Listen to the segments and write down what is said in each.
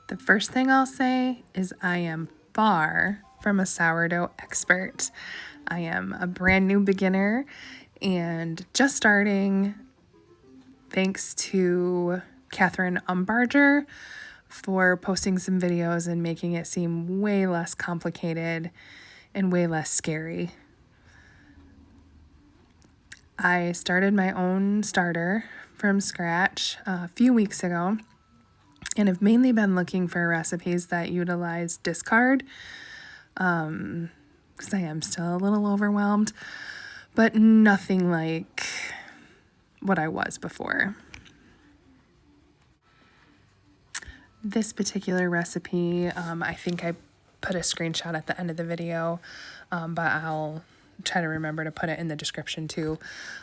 The first thing I'll say is I am far from a sourdough expert. I am a brand new beginner and just starting, thanks to Catherine Umbarger for posting some videos and making it seem way less complicated and way less scary. I started my own starter from scratch a few weeks ago and have mainly been looking for recipes that utilize discard because I am still a little overwhelmed, but nothing like what I was before. This particular recipe, I think I put a screenshot at the end of the video, but I'll try to remember to put it in the description too.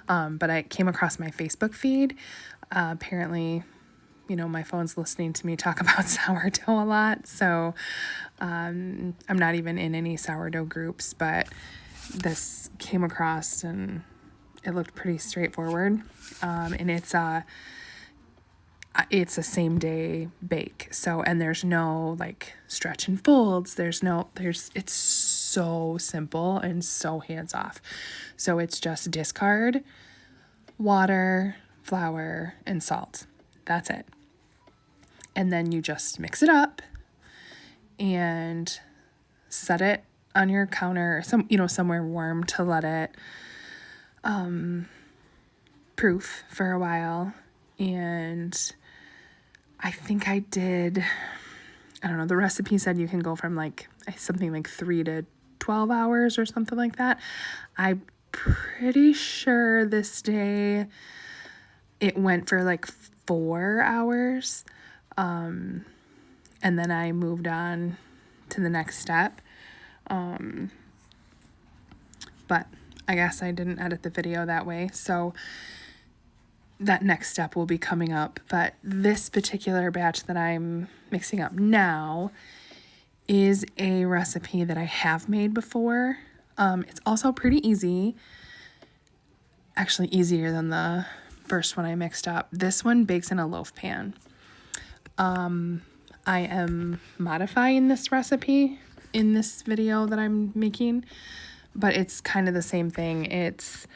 But I came across my Facebook feed. Apparently, my phone's listening to me talk about sourdough a lot, so I'm not even in any sourdough groups, but this came across and it looked pretty straightforward. And it's a same day bake. So, and there's no like stretch and folds. It's so simple and so hands off. So it's just discard, water, flour, and salt. That's it. And then you just mix it up and set it on your counter, somewhere warm to let it proof for a while. And I think I don't know, the recipe said you can go from something like 3 to 12 hours or something like that. I'm pretty sure this day it went for 4 hours. And then I moved on to the next step. But I guess I didn't edit the video that way. So that next step will be coming up. But this particular batch that I'm mixing up now is a recipe that I have made before. It's also pretty easy. Actually easier than the first one I mixed up. This one bakes in a loaf pan. I am modifying this recipe in this video that I'm making, but it's kind of the same thing. It's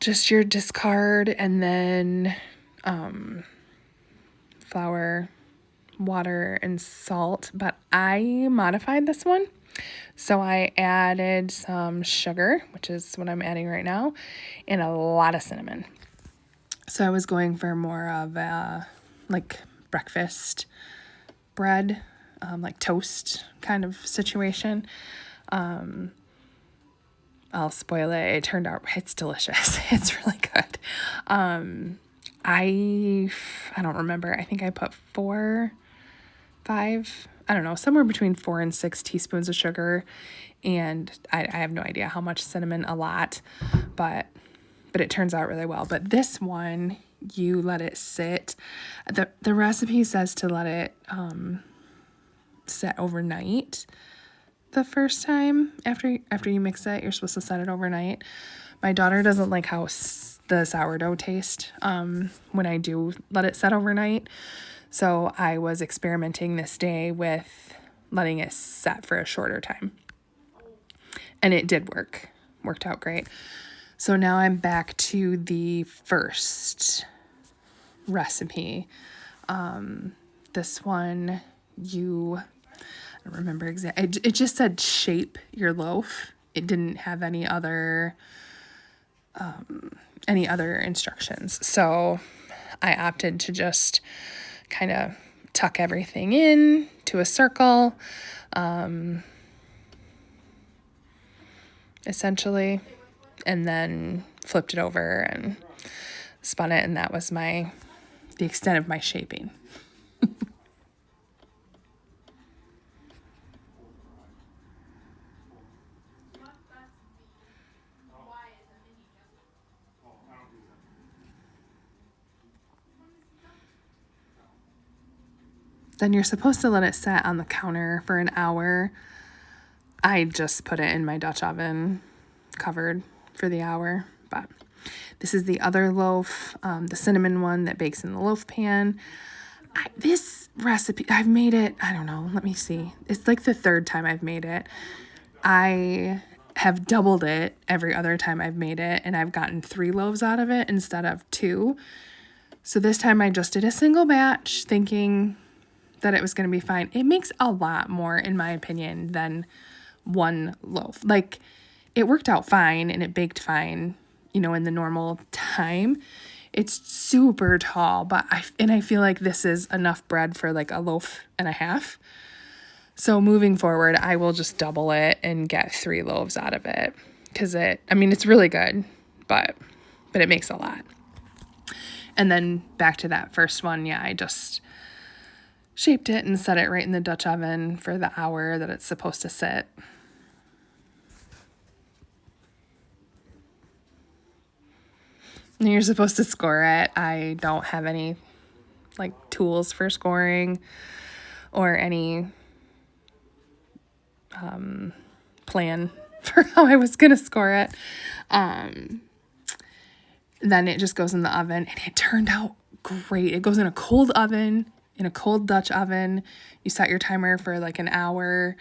just your discard and then flour, water, and salt, but I modified this one. So I added some sugar, which is what I'm adding right now, and a lot of cinnamon. So I was going for more of a breakfast bread, toast kind of situation. I'll spoil it. It turned out, it's delicious. It's really good. I don't remember. I think I put 5, I don't know, somewhere between 4 and 6 teaspoons of sugar. And I have no idea how much cinnamon, a lot, but it turns out really well. But this one, you let it sit. The recipe says to let it set overnight. The first time after you mix it, you're supposed to set it overnight. My daughter doesn't like how the sourdough taste when I do let it set overnight. So I was experimenting this day with letting it set for a shorter time. And it did work. Worked out great. So now I'm back to the first recipe. This one, I don't remember exactly. It just said shape your loaf. It didn't have any other instructions. So I opted to just kind of tuck everything in to a circle, essentially, and then flipped it over and spun it, and that was the extent of my shaping. Then you're supposed to let it set on the counter for an hour. I just put it in my Dutch oven, covered for the hour. But this is the other loaf, the cinnamon one that bakes in the loaf pan. This recipe, I've made it, I don't know, let me see. It's like the third time I've made it. I have doubled it every other time I've made it, and I've gotten 3 loaves out of it instead of 2. So this time I just did a single batch thinking that it was going to be fine. It makes a lot more, in my opinion, than 1 loaf. Like, it worked out fine and it baked fine, in the normal time. It's super tall, but I feel like this is enough bread for like a loaf and a half. So moving forward, I will just double it and get 3 loaves out of it, because it's really good, but it makes a lot. And then back to that first one, yeah, I just shaped it and set it right in the Dutch oven for the hour that it's supposed to sit. And you're supposed to score it. I don't have any tools for scoring or any plan for how I was going to score it. Then it just goes in the oven, and it turned out great. It goes in a cold oven, in a cold Dutch oven. You set your timer for like an hour.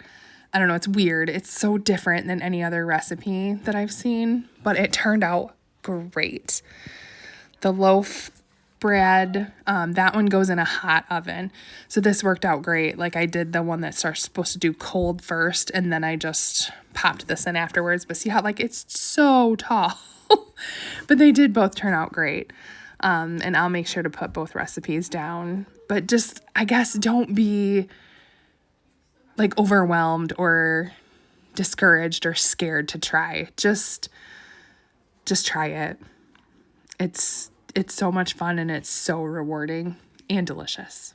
I don't know, it's weird. It's so different than any other recipe that I've seen, but it turned out great. The loaf bread, that one goes in a hot oven. So this worked out great. Like, I did the one that's supposed to do cold first, and then I just popped this in afterwards. But see how it's so tall. But they did both turn out great. And I'll make sure to put both recipes down. But just, I guess, don't be overwhelmed or discouraged or scared to try. Just try it. It's so much fun, and it's so rewarding and delicious.